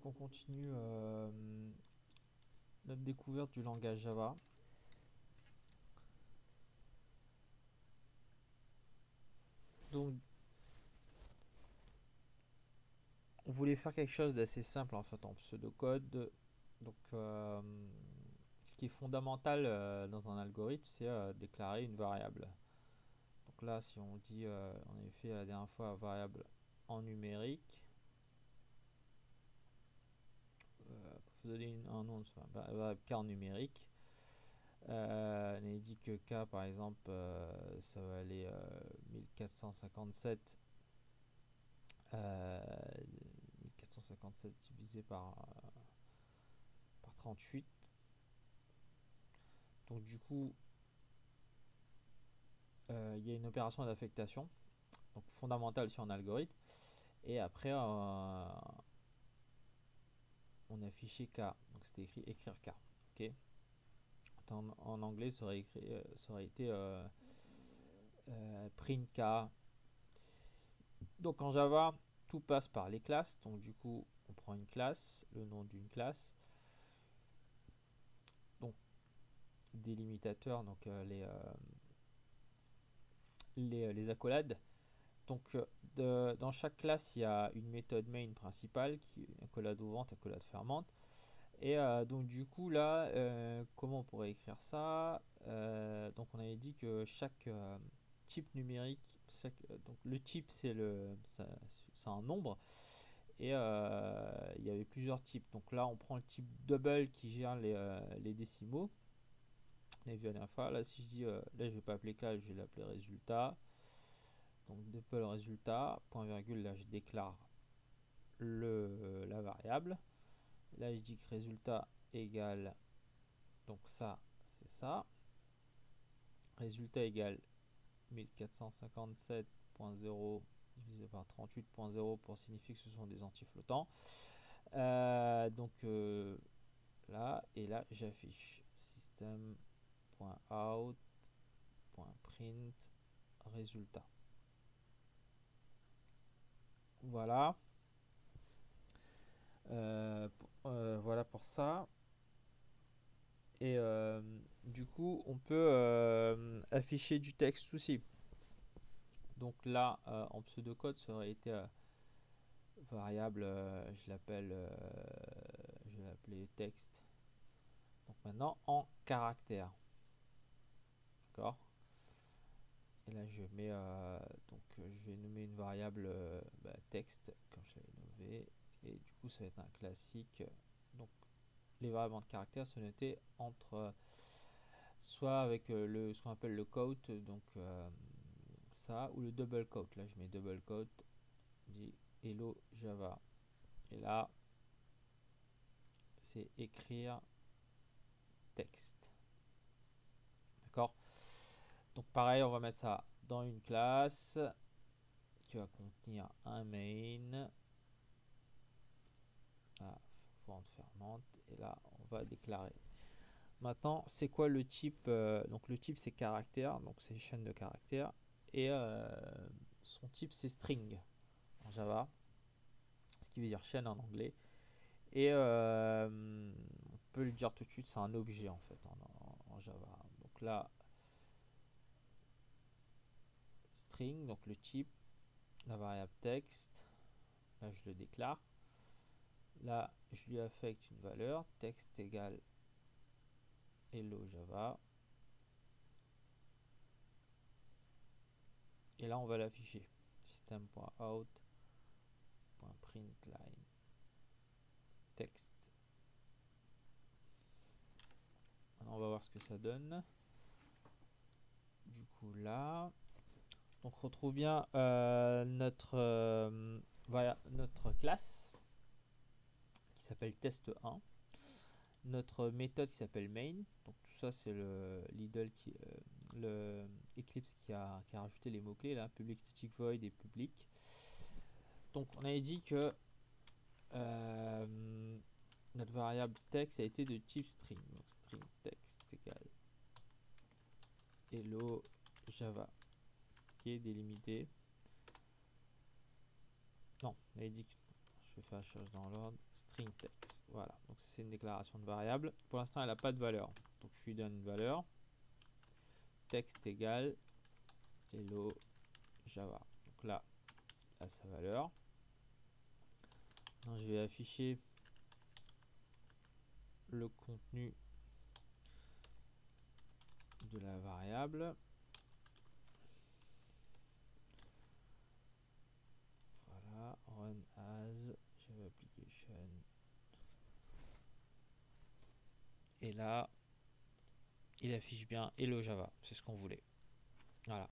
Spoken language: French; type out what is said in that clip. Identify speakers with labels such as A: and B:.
A: Donc on continue notre découverte du langage Java. Donc on voulait faire quelque chose d'assez simple en fait en pseudocode. Donc ce qui est fondamental dans un algorithme, c'est déclarer une variable. Donc là, si on dit, on avait fait la dernière fois variable en numérique, faut donner un nom, variable k en numérique. On avait dit que k par exemple, ça va aller 1457 1457 divisé par 38. Donc du coup, il y a une opération d'affectation, donc fondamentale sur un algorithme. Et après, on a affiché k, donc c'était écrit écrire k. Ok. En anglais, ça aurait été print k. Donc en Java, tout passe par les classes. Donc du coup, on prend une classe, le nom d'une classe, donc des limitateurs, donc les accolades. Donc dans chaque classe, il y a une méthode main principale qui est accolade ouvrante, accolade fermante. Et donc du coup là, comment on pourrait écrire ça? Donc on avait dit que chaque type numérique, donc le type c'est un nombre, et il y avait plusieurs types. Donc là on prend le type double qui gère les décimaux. On a vu la dernière fois. Là si je dis, là je vais pas appeler classe, je vais l'appeler résultat. Donc double résultat, point virgule, là je déclare la variable. Là je dis que résultat égale, donc ça c'est ça, résultat égale 1457.0 divisé par 38.0 pour signifier que ce sont des entiers flottants. Donc là, et là j'affiche system.out.print résultat. Voilà. Voilà pour ça. Et du coup, on peut afficher du texte aussi. Donc là, en pseudocode, ça aurait été variable, je vais l'appeler texte. Donc maintenant, en caractère. D'accord. Et là, je mets, je vais nommer une variable texte, comme je l'avais nommé. Et du coup, ça va être un classique. Donc, les variables en caractère sont notées entre soit avec ce qu'on appelle le quote, donc ça, ou le double quote. Là je mets double quote, dit hello Java, et là c'est écrire texte. D'accord. Donc pareil, on va mettre ça dans une classe qui va contenir un main, forme fermante, et là on va déclarer. Maintenant, c'est quoi le type? Donc le type c'est caractère, donc c'est une chaîne de caractères, et son type c'est string en Java, ce qui veut dire chaîne en anglais. Et on peut le dire tout de suite, c'est un objet en fait en Java. Donc là, string, donc le type, la variable texte, là je le déclare. Là, je lui affecte une valeur, texte égale hello Java. Et là, on va l'afficher. System.out.println texte. Maintenant, on va voir ce que ça donne. Du coup, là, donc on retrouve bien notre classe qui s'appelle test1, notre méthode qui s'appelle main. Donc tout ça c'est le Eclipse qui a rajouté les mots clés là, public static void et public. Donc on avait dit que notre variable texte a été de type string, donc string text égale hello Java, qui est délimité. Non, on avait dit que je peux faire les choses dans l'ordre. String text. Voilà. Donc c'est une déclaration de variable. Pour l'instant, elle n'a pas de valeur. Donc je lui donne une valeur. Texte égale hello Java. Donc là, à sa valeur. Donc, je vais afficher le contenu de la variable. Voilà, run as Java application. Et là, il affiche bien hello Java. C'est ce qu'on voulait. Voilà.